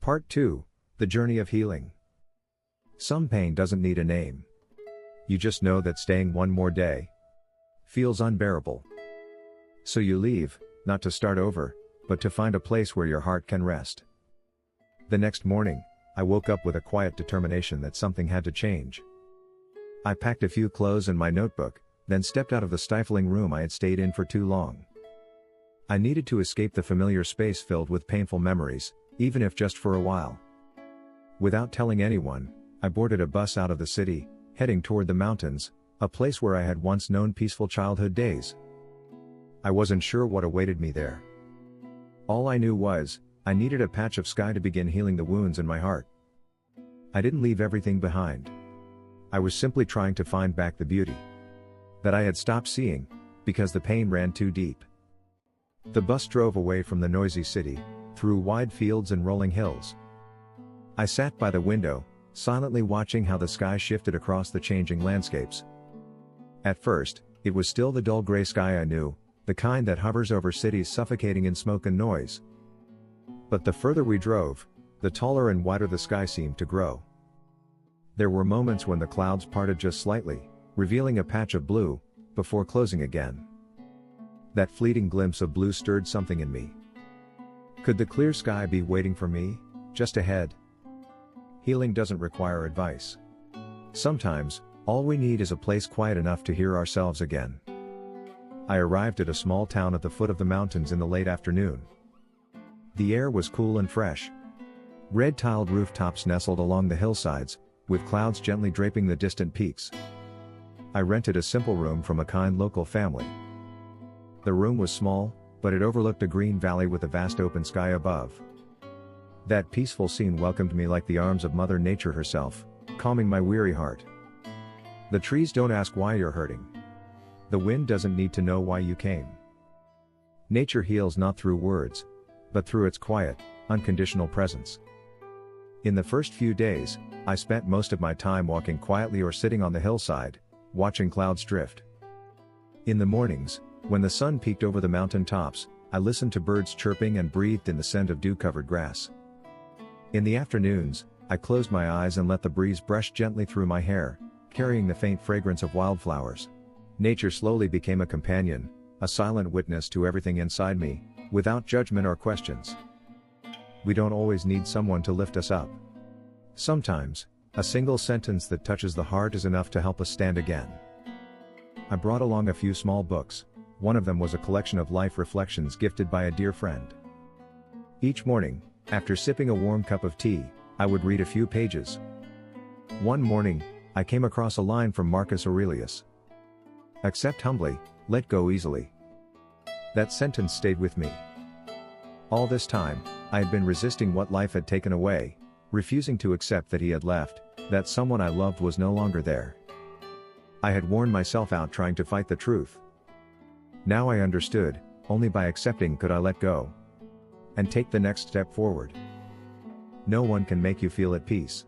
Part 2, The Journey of Healing. Some pain doesn't need a name. You just know that staying one more day feels unbearable. So you leave, not to start over, but to find a place where your heart can rest. The next morning, I woke up with a quiet determination that something had to change. I packed a few clothes and my notebook, then stepped out of the stifling room I had stayed in for too long. I needed to escape the familiar space filled with painful memories, even if just for a while. Without telling anyone, I boarded a bus out of the city, heading toward the mountains, a place where I had once known peaceful childhood days. I wasn't sure what awaited me there. All I knew was, I needed a patch of sky to begin healing the wounds in my heart. I didn't leave everything behind. I was simply trying to find back the beauty that I had stopped seeing, because the pain ran too deep. The bus drove away from the noisy city, through wide fields and rolling hills. I sat by the window, silently watching how the sky shifted across the changing landscapes. At first, it was still the dull gray sky I knew, the kind that hovers over cities suffocating in smoke and noise. But the further we drove, the taller and wider the sky seemed to grow. There were moments when the clouds parted just slightly, revealing a patch of blue, before closing again. That fleeting glimpse of blue stirred something in me. Could the clear sky be waiting for me, just ahead? Healing doesn't require advice. Sometimes, all we need is a place quiet enough to hear ourselves again. I arrived at a small town at the foot of the mountains in the late afternoon. The air was cool and fresh. Red-tiled rooftops nestled along the hillsides, with clouds gently draping the distant peaks. I rented a simple room from a kind local family. The room was small, but it overlooked a green valley with a vast open sky above. That peaceful scene welcomed me like the arms of Mother Nature herself, calming my weary heart. The trees don't ask why you're hurting. The wind doesn't need to know why you came. Nature heals not through words, but through its quiet, unconditional presence. In the first few days, I spent most of my time walking quietly or sitting on the hillside, watching clouds drift. In the mornings, when the sun peeked over the mountain tops, I listened to birds chirping and breathed in the scent of dew-covered grass. In the afternoons, I closed my eyes and let the breeze brush gently through my hair, carrying the faint fragrance of wildflowers. Nature slowly became a companion, a silent witness to everything inside me, without judgment or questions. We don't always need someone to lift us up. Sometimes, a single sentence that touches the heart is enough to help us stand again. I brought along a few small books. One of them was a collection of life reflections gifted by a dear friend. Each morning, after sipping a warm cup of tea, I would read a few pages. One morning, I came across a line from Marcus Aurelius. "Accept humbly, let go easily." That sentence stayed with me. All this time, I had been resisting what life had taken away, refusing to accept that he had left, that someone I loved was no longer there. I had worn myself out trying to fight the truth. Now I understood, only by accepting could I let go and take the next step forward. No one can make you feel at peace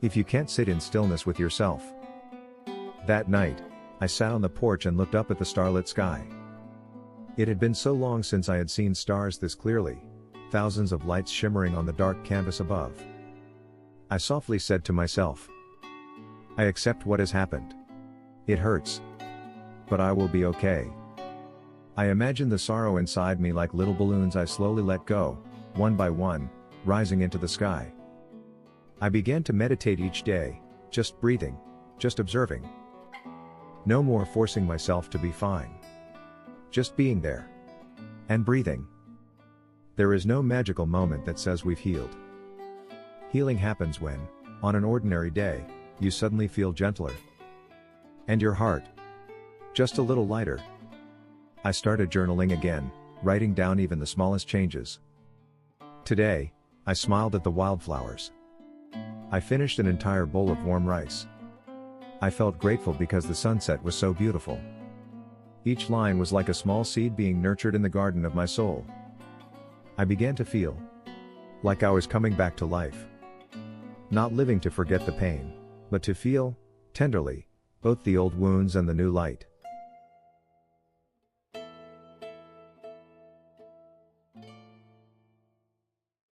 if you can't sit in stillness with yourself. That night, I sat on the porch and looked up at the starlit sky. It had been so long since I had seen stars this clearly, thousands of lights shimmering on the dark canvas above. I softly said to myself, "I accept what has happened. It hurts. But I will be okay." I imagined the sorrow inside me like little balloons I slowly let go, one by one, rising into the sky. I began to meditate each day, just breathing, just observing. No more forcing myself to be fine. Just being there. And breathing. There is no magical moment that says we've healed. Healing happens when, on an ordinary day, you suddenly feel gentler. And your heart, just a little lighter. I started journaling again, writing down even the smallest changes. Today, I smiled at the wildflowers. I finished an entire bowl of warm rice. I felt grateful because the sunset was so beautiful. Each line was like a small seed being nurtured in the garden of my soul. I began to feel like I was coming back to life. Not living to forget the pain, but to feel, tenderly, both the old wounds and the new light.